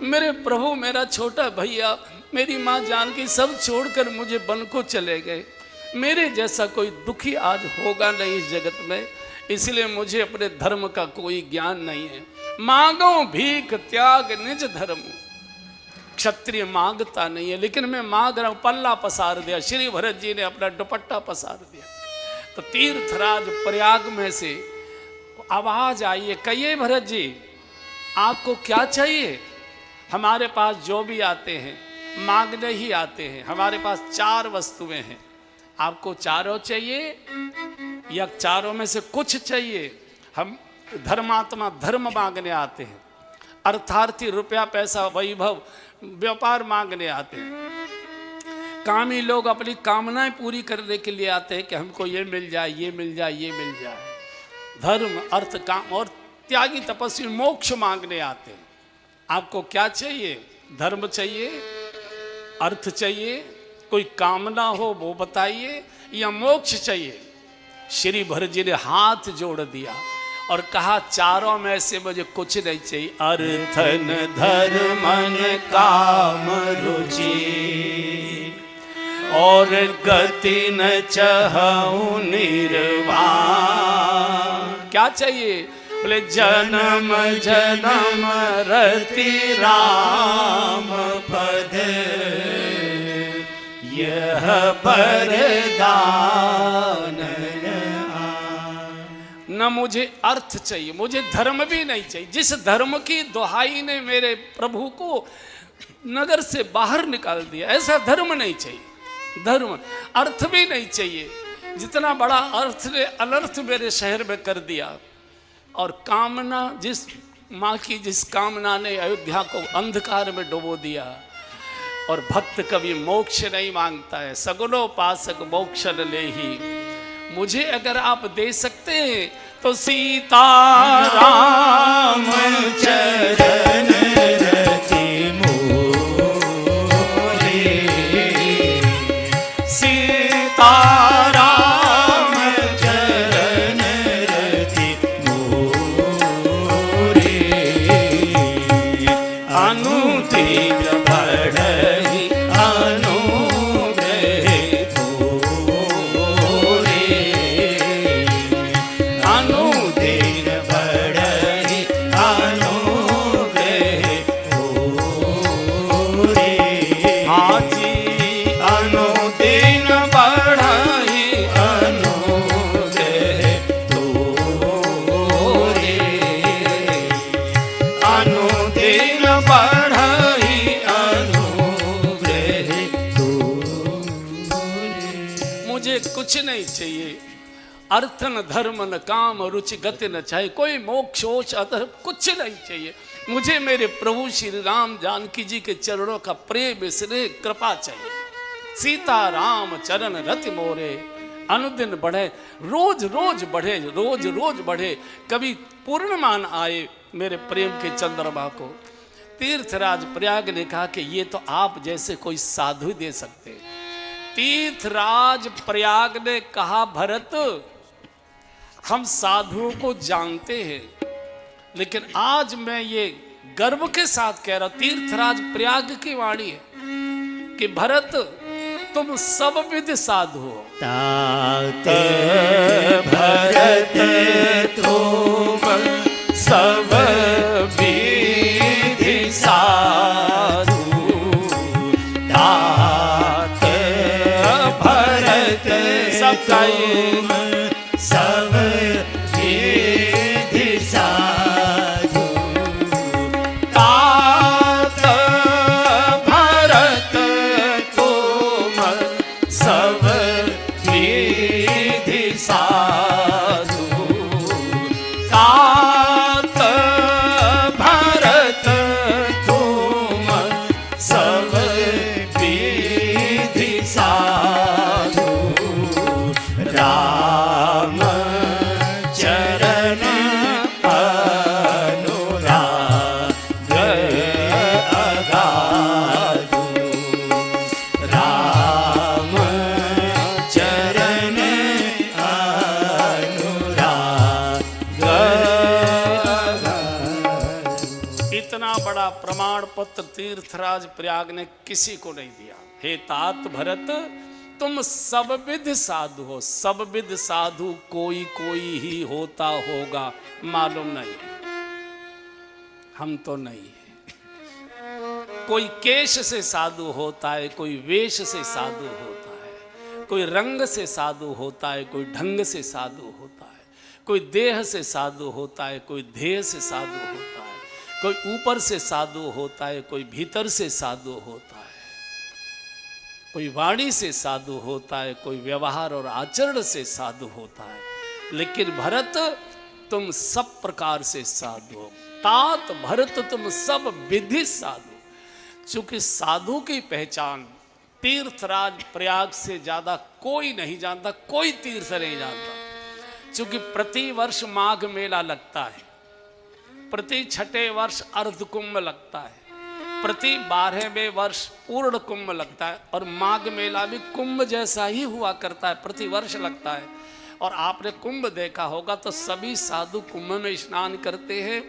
मेरे प्रभु, मेरा छोटा भैया, मेरी माँ जानकी सब छोड़कर मुझे वन को चले गए। मेरे जैसा कोई दुखी आज होगा नहीं इस जगत में, इसलिए मुझे अपने धर्म का कोई ज्ञान नहीं है। मांगो भीख त्याग निज धर्म, क्षत्रिय मांगता नहीं है, लेकिन मैं मांग रहा हूं। पल्ला पसार दिया, श्री भरत जी ने अपना दुपट्टा पसार दिया। तो तीर्थराज प्रयाग में से आवाज आई है, कहिए भरत जी आपको क्या चाहिए? हमारे पास जो भी आते हैं मांगने ही आते हैं। हमारे पास 4 वस्तुएं हैं, आपको चारों चाहिए या चारों में से कुछ चाहिए? हम धर्मात्मा धर्म मांगने आते हैं, अर्थार्थी रुपया पैसा वैभव व्यापार मांगने आते हैं। कामी लोग अपनी कामनाएं पूरी करने के लिए आते हैं कि हमको ये मिल जाए, ये मिल जाए, ये मिल जाए। धर्म अर्थ काम और त्यागी तपस्वी मोक्ष मांगने आते हैं। आपको क्या चाहिए? धर्म चाहिए, अर्थ चाहिए, कोई कामना हो वो बताइए, या मोक्ष चाहिए? श्री भरत जी ने हाथ जोड़ दिया और कहा चारों में से मुझे कुछ नहीं चाहिए।
अर्थन धर्मन काम रुचि, और गति न चाहूं निर्वाण।
क्या चाहिए? बोले
जन्म जन्म रति राम पद, यह वरदान।
न मुझे अर्थ चाहिए, मुझे धर्म भी नहीं चाहिए। जिस धर्म की दुहाई ने मेरे प्रभु को नगर से बाहर निकाल दिया, ऐसा धर्म नहीं चाहिए। धर्म अर्थ भी नहीं चाहिए। जितना बड़ा अर्थ ने अनर्थ मेरे शहर में कर दिया, और कामना जिस माँ की जिस कामना ने अयोध्या को अंधकार में डुबो दिया। और भक्त कभी मोक्ष नहीं मांगता है, सगुनो पासक मोक्ष न लेहि। मुझे अगर आप दे सकते हैं तो सीता
राम चरण रति मोरे, सीता राम चरण रति मोरे, अनुदिन बढ़हि अनुग्रह थोरे, अनुदिन बढ़हि अनुग्रह थोरे। हाजी अनुदिन बढ़हि अनुग्रह थोरे, अनुदिन बढ़हि अनुग्रह थोरे।
मुझे कुछ नहीं चाहिए। अर्थ न धर्म न काम रुचि गति न चाहे, कोई मोक्ष ओक्ष अधर्म कुछ नहीं चाहिए। मुझे मेरे प्रभु श्री राम जानकी जी के चरणों का प्रेम स्नेह कृपा चाहिए। सीता राम चरण रति मोरे, अनुदिन बढ़े, रोज रोज बढ़े, रोज रोज बढ़े। कभी पूर्णमान आए मेरे प्रेम के चंद्रमा को। तीर्थराज प्रयाग ने कहा कि ये तो आप जैसे कोई साधु दे सकते हैं। तीर्थराज प्रयाग ने कहा, भरत हम साधुओं को जानते हैं, लेकिन आज मैं ये गर्व के साथ कह रहा हूं, तीर्थराज प्रयाग की वाणी है कि भरत तुम सब विध साधु हो।
तात भरत तुम सब विधि साधु, तात भरत
सबका
तुम सब विधि साधु, तात भरत तुम सब विधि साधु, तात भरत तुम सब विधि साधु, राम चरण अनुराग अगाधु, राम चरण अनुराग
इतना बड़ा प्रमाण पत्र तीर्थराज प्रयाग ने किसी को नहीं दिया। हे तात भरत, तुम सब विध साधु हो। सब विध साधु कोई कोई ही होता होगा, मालूम नहीं, हम तो नहीं है। कोई केश से साधु होता है, कोई वेश से साधु होता है, कोई रंग से साधु होता है, कोई ढंग से साधु होता है, कोई देह से साधु होता है, कोई ध्येय से साधु होता है, कोई ऊपर से साधु होता है, कोई भीतर से साधु होता है, कोई वाणी से साधु होता है, कोई व्यवहार और आचरण से साधु होता है। लेकिन भरत तुम सब प्रकार से साधु हो। तात भरत तुम सब विधि साधु। चूंकि साधु की पहचान तीर्थराज प्रयाग से ज्यादा कोई नहीं जानता, कोई तीर्थ नहीं जानता। चूंकि प्रति वर्ष माघ मेला लगता है, प्रति छठे वर्ष अर्ध कुंभ लगता है, प्रति 12वें वर्ष पूर्ण कुंभ लगता है, और माघ मेला भी कुंभ जैसा ही हुआ करता है, प्रति वर्ष लगता है। और आपने कुंभ देखा होगा तो सभी साधु कुंभ में स्नान करते हैं,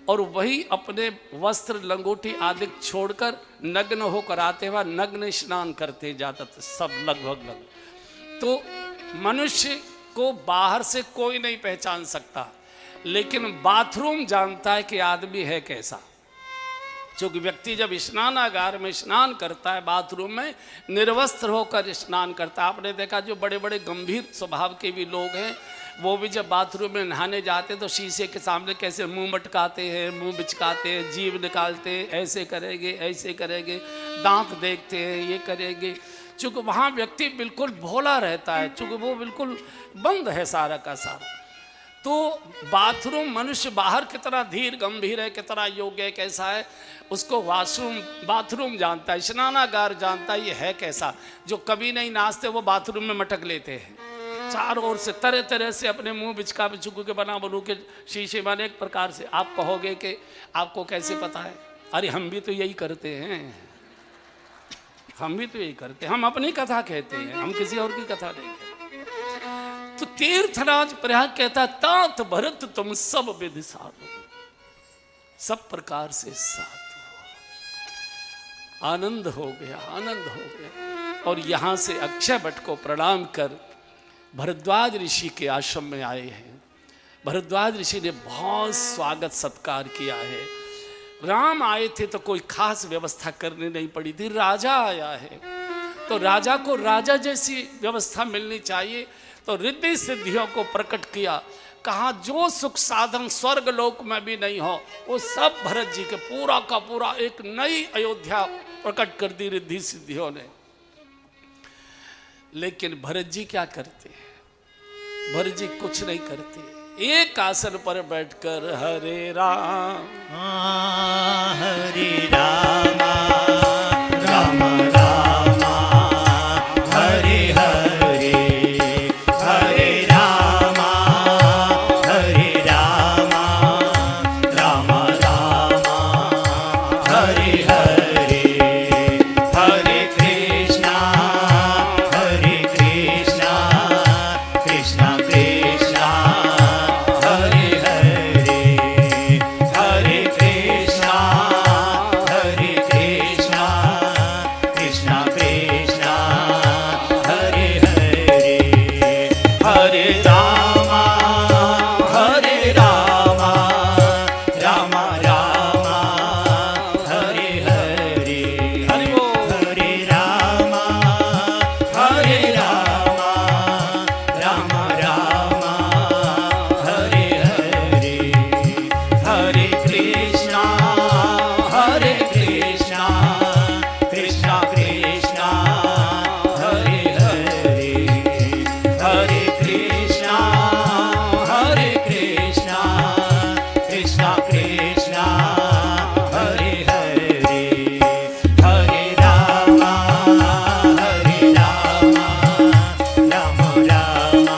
और वही अपने वस्त्र लंगोटी आदि छोड़कर नग्न होकर आते हुए नग्न स्नान करते जाते सब लगभग। तो मनुष्य को बाहर से कोई नहीं पहचान सकता, लेकिन बाथरूम जानता है कि आदमी है कैसा। क्योंकि व्यक्ति जब स्नानागार में स्नान करता है, बाथरूम में निर्वस्त्र होकर स्नान करता है। आपने देखा जो बड़े बड़े गंभीर स्वभाव के भी लोग हैं, वो भी जब बाथरूम में नहाने जाते हैं तो शीशे के सामने कैसे मुंह मटकाते हैं, मुंह बिचकाते हैं, जीभ निकालते हैं, ऐसे करेंगे ऐसे करेंगे, दांत देखते हैं, ये करेंगे। चूँकि वहाँ व्यक्ति बिल्कुल भोला रहता है, चूँकि वो बिल्कुल बंद है सारा का सारा। तो बाथरूम मनुष्य बाहर कितना धीर गंभीर है, कितना योग्य है, कैसा है, उसको वॉशरूम बाथरूम जानता है, स्नानागार जानता है ये है कैसा। जो कभी नहीं नाचते वो बाथरूम में मटक लेते हैं, चारों ओर से तरह तरह से अपने मुंह बिचका बिचकू के बना बनू के शीशे में अनेक प्रकार से। आप कहोगे कि आपको कैसे पता है? अरे हम भी तो यही करते हैं, हम भी तो यही करते हैं, हम अपनी कथा कहते हैं, हम किसी और की कथा नहीं कहते। तो तीर्थराज प्रयाग कहता तात भरत तुम सब विधि साधु, सब प्रकार से साधु। आनंद हो गया, आनंद हो गया। और यहाँ से अक्षय भट्ट को प्रणाम कर भरद्वाज ऋषि के आश्रम में आए हैं। भरद्वाज ऋषि ने बहुत स्वागत सत्कार किया है। राम आए थे तो कोई खास व्यवस्था करनी नहीं पड़ी थी, राजा आया है तो राजा को राजा जैसी व्यवस्था मिलनी चाहिए। तो रिद्धि सिद्धियों को प्रकट किया, कहा जो सुख साधन स्वर्ग लोक में भी नहीं हो वो सब भरत जी के पूरा का पूरा एक नई अयोध्या प्रकट कर दी रिद्धि सिद्धियों ने। लेकिन भरत जी क्या करते हैं? भरत जी कुछ नहीं करते, एक आसन पर बैठकर हरे राम
हरे राम राम राम हरे हरे, हरे राम हरे राम राम राम हरे हरे, हरे कृष्णा कृष्णा कृष्णा हरे हरे, हरे कृष्णा कृष्णा कृष्णा हरे हरे, हरे राम राम राम हरे हरे,
हरि बोल।
हरे राम राम राम हरे हरे, हरे कृष्णा कृष्णा कृष्णा हरे हरे, हरे कृष्णा कृष्णा कृष्णा हरे हरे, हरे राम राम राम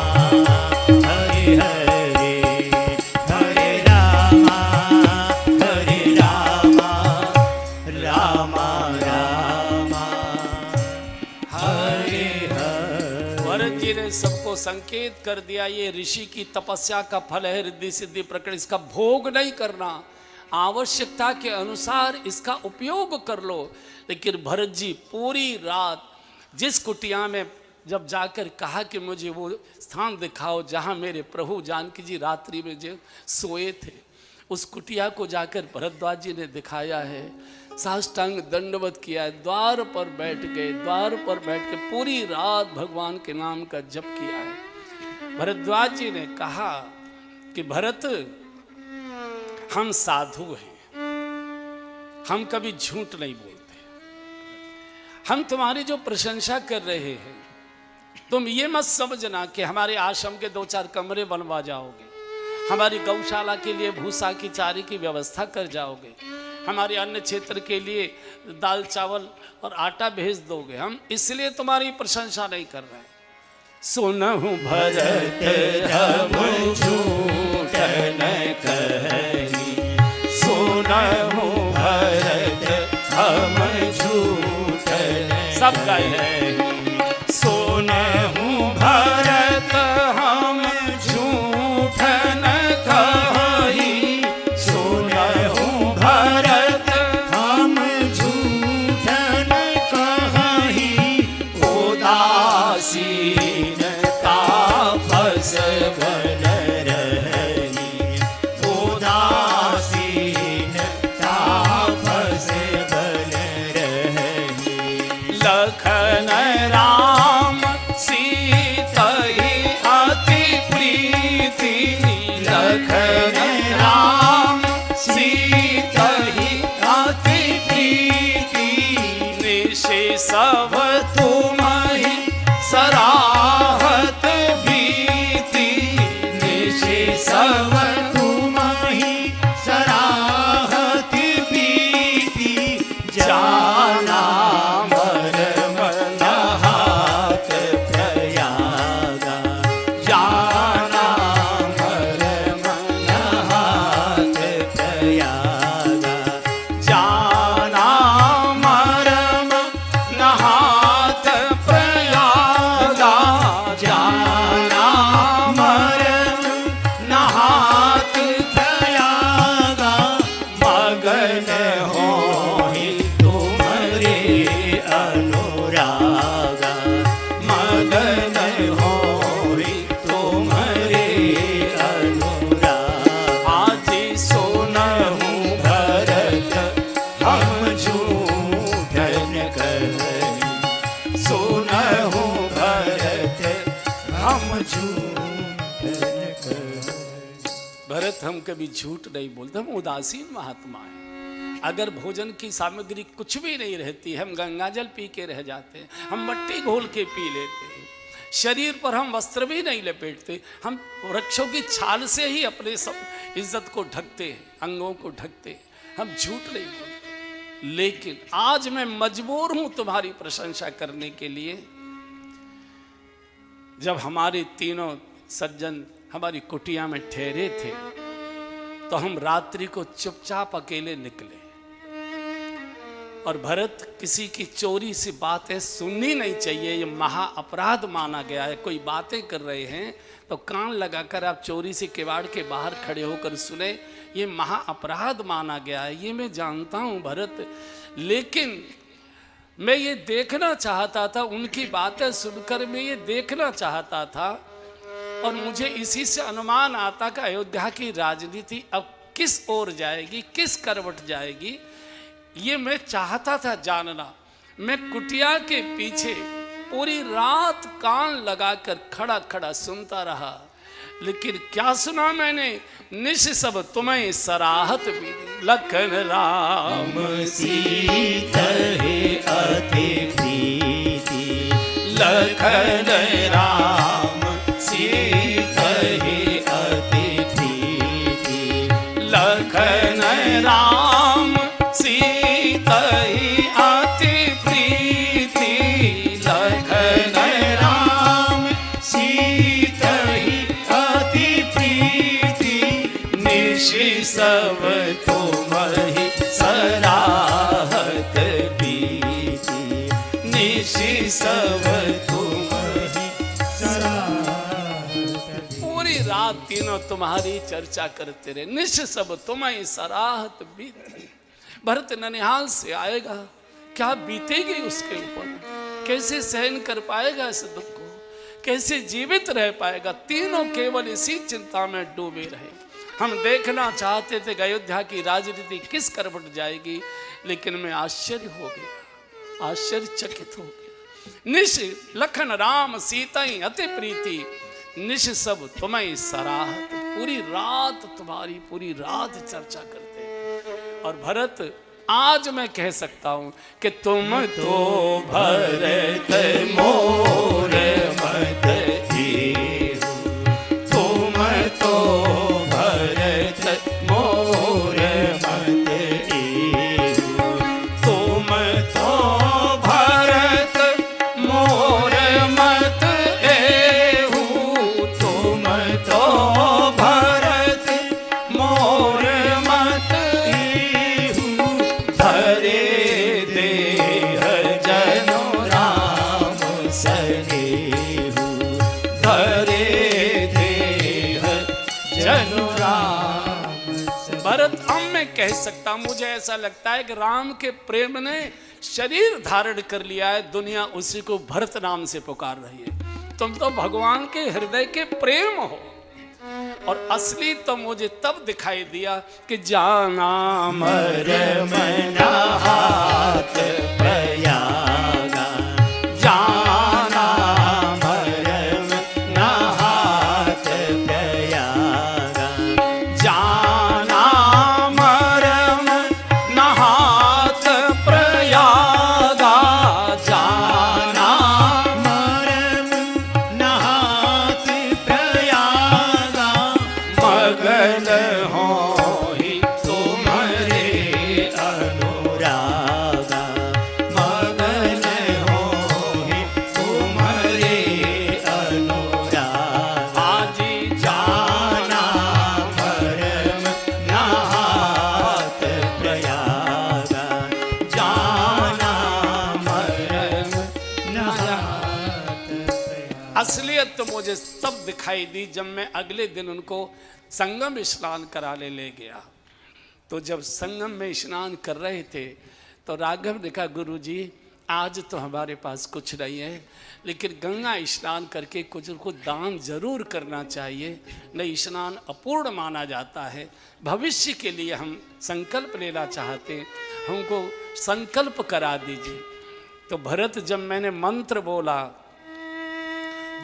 हरे हरे, हरे राम राम राम हरे हरे।
भरत जी ने सबको संकेत कर दिया ये ऋषि की तपस्या का फल है, रिद्धि सिद्धि प्रकट, इसका भोग नहीं करना। आवश्यकता के अनुसार इसका उपयोग कर लो। लेकिन भरत जी पूरी रात जिस कुटिया में जब जाकर कहा कि मुझे वो स्थान दिखाओ जहाँ मेरे प्रभु जानकी जी रात्रि में जो सोए थे, उस कुटिया को जाकर भरद्वाज जी ने दिखाया है। साष्टांग दंडवत किया है, द्वार पर बैठ गए, द्वार पर बैठ के पूरी रात भगवान के नाम का जप किया है। भरद्वाज जी ने कहा कि भरत, हम साधु हैं, हम कभी झूठ नहीं बोलते, हम तुम्हारी जो प्रशंसा कर रहे हैं, तुम ये मत समझना कि हमारे आश्रम के 2-4 कमरे बनवा जाओगे, हमारी गौशाला के लिए भूसा की चारे की व्यवस्था कर जाओगे, हमारे अन्य क्षेत्र के लिए दाल चावल और आटा भेज दोगे। हम इसलिए तुम्हारी प्रशंसा नहीं कर रहे हैं। सुनहु भरत
हम झूठ न कही, सुनहु भरत हम झूठ
सब गाए हैं।
सुनहु भरत हम झूठ न कही, सुनहु भरत हम झूठ न कही, उदासीन तापस बन रही, उदासीन तापस बन रही।
लखन राम सीतहि अति प्रीति,
लखन राम सीतहि अति प्रीति,
निशि
सब तुम्हि सराहत भीति, निशि सब तुम्हि सराहत भीति, जाना मरम नहात प्रयागा, जाना मरम नहात प्रयागा, जाना मरम नहात प्रयागा, जाना मरम नहात प्रयागा, मगन होहि तुम्हारे अनुरागा, मगन होहि तुम्हारे अनुरागा।
आज
सुनहु भरत हम झूठ न कही, सुनहु भरत हम झूठ न कही।
भरत, हम कभी झूठ नहीं बोलते, हम उदासीन महात्मा हैं। अगर भोजन की सामग्री कुछ भी नहीं रहती, हम गंगाजल पी के रह जाते हैं, हम मट्टी घोल के पी लेते हैं, शरीर पर हम वस्त्र भी नहीं लपेटते, हम वृक्षों की छाल से ही अपने सब इज्जत को ढकते हैं, अंगों को ढकते हैं, हम झूठ नहीं बोलते। लेकिन आज मैं मजबूर हूं तुम्हारी प्रशंसा करने के लिए। जब हमारे तीनों सज्जन हमारी कुटिया में ठहरे थे, तो हम रात्रि को चुपचाप अकेले निकले, और भरत, किसी की चोरी से बातें सुननी नहीं चाहिए, ये महा अपराध माना गया है। कोई बातें कर रहे हैं तो कान लगाकर आप चोरी से किवाड़ के बाहर खड़े होकर सुने, ये महा अपराध माना गया है। ये मैं जानता हूँ भरत, लेकिन मैं ये देखना चाहता था, उनकी बातें सुनकर मैं ये देखना चाहता था, और मुझे इसी से अनुमान आता कि अयोध्या की राजनीति अब किस ओर जाएगी, किस करवट जाएगी, ये मैं चाहता था जानना। मैं कुटिया के पीछे पूरी रात कान लगाकर खड़ा खड़ा सुनता रहा, लेकिन क्या सुना मैंने? निश सब तुम्हें सराहत भी, लखन राम
सीतहि अति प्रीति,
लखन
राम सीतहि अति प्रीति,
लखन राम सीतहि अति प्रीति, लखन
राम सीतहि अति प्रीति, निशि सब तुम्हि सराहत भीति, निशि सब तुम्हि सराहत।
पूरी रात तीनों तीनों तुम्हारी चर्चा करते रहे, निश सब तुम्हें सराहत बीती। भरत ननिहाल से आएगा, क्या बीतेगी उसके ऊपर, कैसे सहन कर पाएगा इस दुख को, कैसे जीवित रह पाएगा। तीनों केवल इसी चिंता में डूबे रहे। हम देखना चाहते थे कि अयोध्या की राजनीति किस करवट जाएगी, लेकिन मैं आश्चर्य हो गया, आश्चर्यचकित हो गया। निश लखन राम सीताई अति प्रीति, निश सब तुम्हें सराहत। पूरी रात तुम्हारी, पूरी रात चर्चा करते। और भरत आज मैं कह सकता हूं कि तुम तो भरत मोर मत हीरो, तुम तो भरत मोर मत हीरो, तुम तो भरत मोर मत एहू, तुम तो भरत मोर मत एहू, धरे देह जनो राम सनेहू, धरे देह जनो राम। भरत अब मैं कह सकता, मुझे ऐसा लगता है कि राम के प्रेम ने शरीर धारण कर लिया है, दुनिया उसी को भरत नाम से पुकार रही है। तुम तो भगवान के हृदय के प्रेम हो। और असली तो मुझे तब दिखाई दिया कि जाना मरम हाथ प्रयागा, जाना मरम हाथ प्रयागा, जाना मरम हाथ प्रयागा, जाना
मरम नहात प्रयागा,
मगन हो ही
तुम्हारे अनुरागा, मगन हो ही तुम्हारे अनुरागा।
आजी
जाना मरम नहात प्रयागा, जाना मरम नहात प्रयागा।
असलियत तो मुझे तब दिखाई दी जब मैं अगले दिन उनको संगम स्नान कराने ले गया। तो जब संगम में स्नान कर रहे थे तो राघव ने कहा, गुरुजी आज तो हमारे पास कुछ नहीं है, लेकिन गंगा स्नान करके कुछ को दान जरूर करना चाहिए, नहीं स्नान अपूर्ण माना जाता है। भविष्य के लिए हम संकल्प लेना चाहते हैं, हमको संकल्प करा दीजिए। तो भरत, जब मैंने मंत्र बोला,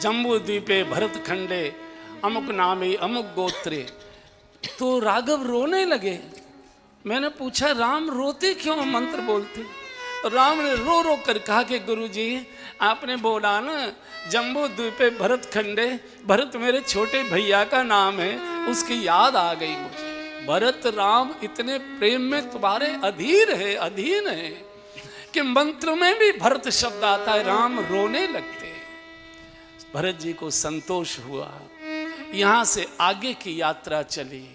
जम्बू द्वीपे भरत खंडे अमुक नामे अमुक गोत्रे, तो राघव रोने लगे। मैंने पूछा, राम रोते क्यों, मंत्र बोलते? तो राम ने रो रो कर कहा कि गुरुजी आपने बोला ना जम्बू द्वीपे भरत खंडे, भरत मेरे छोटे भैया का नाम है, उसकी याद आ गई मुझे। भरत राम इतने प्रेम में तुम्हारे अधीन है कि मंत्र में भी भरत शब्द आता है, राम रोने लगते। भरत जी को संतोष हुआ। यहाँ से आगे की यात्रा चली।